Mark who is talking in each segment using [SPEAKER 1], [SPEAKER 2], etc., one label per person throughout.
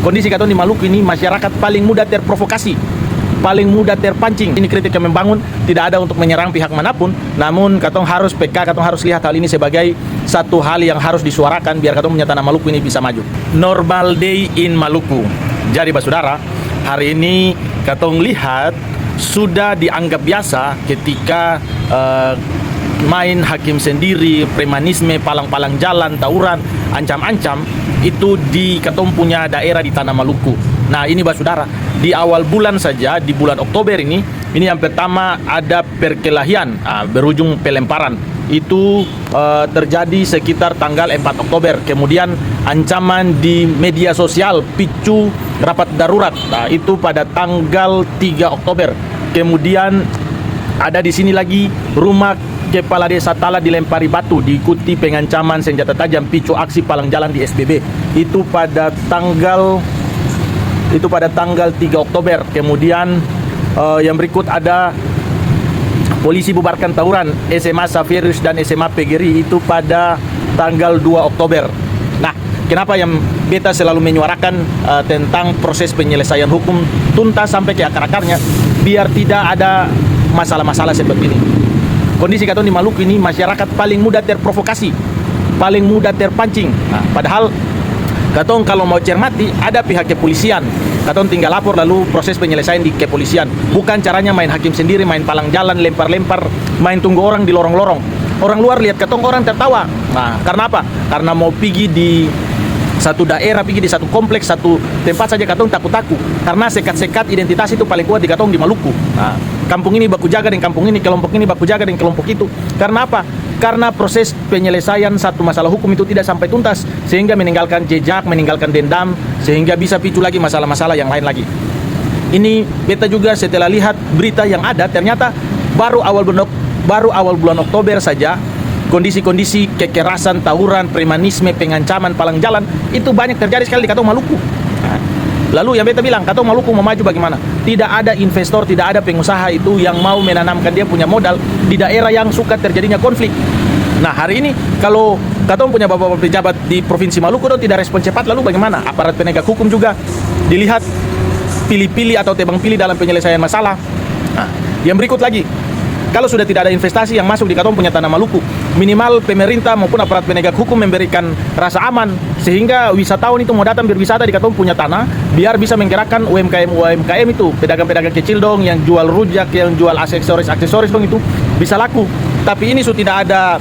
[SPEAKER 1] Kondisi katong di Maluku ini masyarakat paling mudah terprovokasi, paling mudah terpancing. Ini kritik yang membangun, tidak ada untuk menyerang pihak manapun. Namun katong harus peka, katong harus lihat hal ini sebagai satu hal yang harus disuarakan biar katong punya tanah Maluku ini bisa maju. Normal day in Maluku. Jadi saudara, hari ini katong lihat sudah dianggap biasa ketika main hakim sendiri, premanisme, palang-palang jalan, tawuran, ancam-ancam itu di katong punya daerah di tanah Maluku. Nah ini saudara, di awal bulan saja, di bulan Oktober ini yang pertama ada perkelahian berujung pelemparan. Itu terjadi sekitar tanggal 4 Oktober. Kemudian ancaman di media sosial picu rapat darurat. Nah, itu pada tanggal 3 Oktober. Kemudian ada di sini lagi rumah Kepala Desa Tala dilempari batu, diikuti pengancaman senjata tajam, picu aksi palang jalan di SBB. Itu pada tanggal 3 Oktober. Kemudian yang berikut ada polisi bubarkan tawuran SMA Safirius dan SMA Pegeri, itu pada tanggal 2 Oktober. Nah, kenapa yang beta selalu menyuarakan tentang proses penyelesaian hukum tuntas sampai ke akar-akarnya, biar tidak ada masalah-masalah seperti ini. Kondisi katong di Maluku ini masyarakat paling mudah terprovokasi, paling mudah terpancing. Nah, padahal katong kalau mau cermati ada pihak kepolisian, katong tinggal lapor lalu proses penyelesaian di kepolisian. Bukan caranya main hakim sendiri, main palang jalan, lempar-lempar, main tunggu orang di lorong-lorong. Orang luar lihat katong, orang tertawa. Nah, karena apa? Karena mau pergi di satu daerah, pergi di satu kompleks, satu tempat saja katong takut-takut. Karena sekat-sekat identitas itu paling kuat di katong di Maluku. Nah, kampung ini baku jaga dengan kampung ini, kelompok ini baku jaga dengan kelompok itu. Karena apa? Karena proses penyelesaian satu masalah hukum itu tidak sampai tuntas, sehingga meninggalkan jejak, meninggalkan dendam, sehingga bisa picu lagi masalah-masalah yang lain lagi. Ini beta juga setelah lihat berita yang ada, ternyata baru awal bulan Oktober saja kondisi-kondisi kekerasan, tawuran, premanisme, pengancaman, palang jalan itu banyak terjadi sekali di katong Maluku. Lalu yang beta bilang, katong Maluku mau maju bagaimana? Tidak ada investor, tidak ada pengusaha itu yang mau menanamkan dia punya modal di daerah yang suka terjadinya konflik. Nah hari ini kalau katong punya bapak-bapak pejabat di Provinsi Maluku dong tidak respon cepat, lalu bagaimana? Aparat penegak hukum juga dilihat pilih-pilih atau tebang pilih dalam penyelesaian masalah. Nah, yang berikut lagi, kalau sudah tidak ada investasi yang masuk di katong punya tanah Maluku, minimal pemerintah maupun aparat penegak hukum memberikan rasa aman sehingga wisatawan itu mau datang berwisata di katong punya tanah, biar bisa menggerakkan UMKM itu, pedagang-pedagang kecil dong yang jual rujak, yang jual aksesoris dong itu bisa laku. Tapi ini sudah tidak ada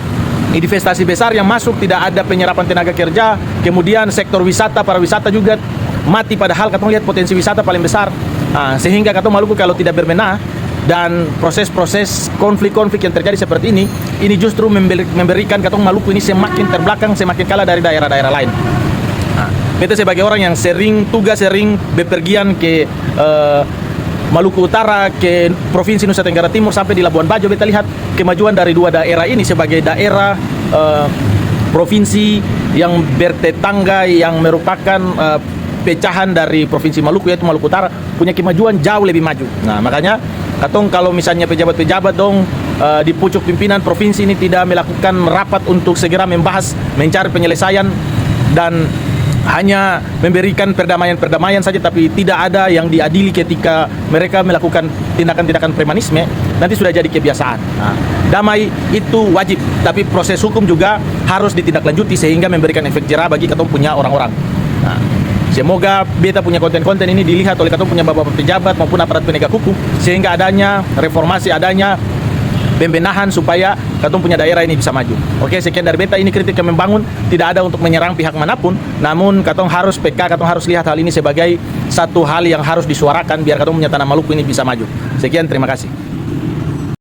[SPEAKER 1] investasi besar yang masuk, tidak ada penyerapan tenaga kerja, kemudian sektor wisata, para wisata juga mati, padahal katong lihat potensi wisata paling besar. Nah, sehingga katong Maluku kalau tidak berbenah dan proses-proses konflik-konflik yang terjadi seperti ini justru memberikan katong Maluku ini semakin terbelakang, semakin kalah dari daerah-daerah lain. Nah, beta sebagai orang yang sering bepergian ke Maluku Utara, ke Provinsi Nusa Tenggara Timur sampai di Labuan Bajo, beta lihat kemajuan dari dua daerah ini sebagai daerah provinsi yang bertetangga, yang merupakan pecahan dari Provinsi Maluku, yaitu Maluku Utara, punya kemajuan jauh lebih maju. Nah makanya katong kalau misalnya pejabat-pejabat dong di pucuk pimpinan provinsi ini tidak melakukan rapat untuk segera membahas, mencari penyelesaian dan hanya memberikan perdamaian saja, tapi tidak ada yang diadili ketika mereka melakukan tindakan-tindakan premanisme, nanti sudah jadi kebiasaan. Nah, damai itu wajib, tapi proses hukum juga harus ditindaklanjuti sehingga memberikan efek jerah bagi katong punya orang-orang. Nah, semoga beta punya konten-konten ini dilihat oleh katong punya bapak-bapak pejabat maupun aparat penegak hukum, sehingga adanya reformasi, adanya pembenahan supaya katong punya daerah ini bisa maju. Oke, sekian dari beta. Ini kritik yang membangun, tidak ada untuk menyerang pihak manapun. Namun katong harus peka, katong harus lihat hal ini sebagai satu hal yang harus disuarakan biar katong punya tanah Maluku ini bisa maju. Sekian, terima kasih.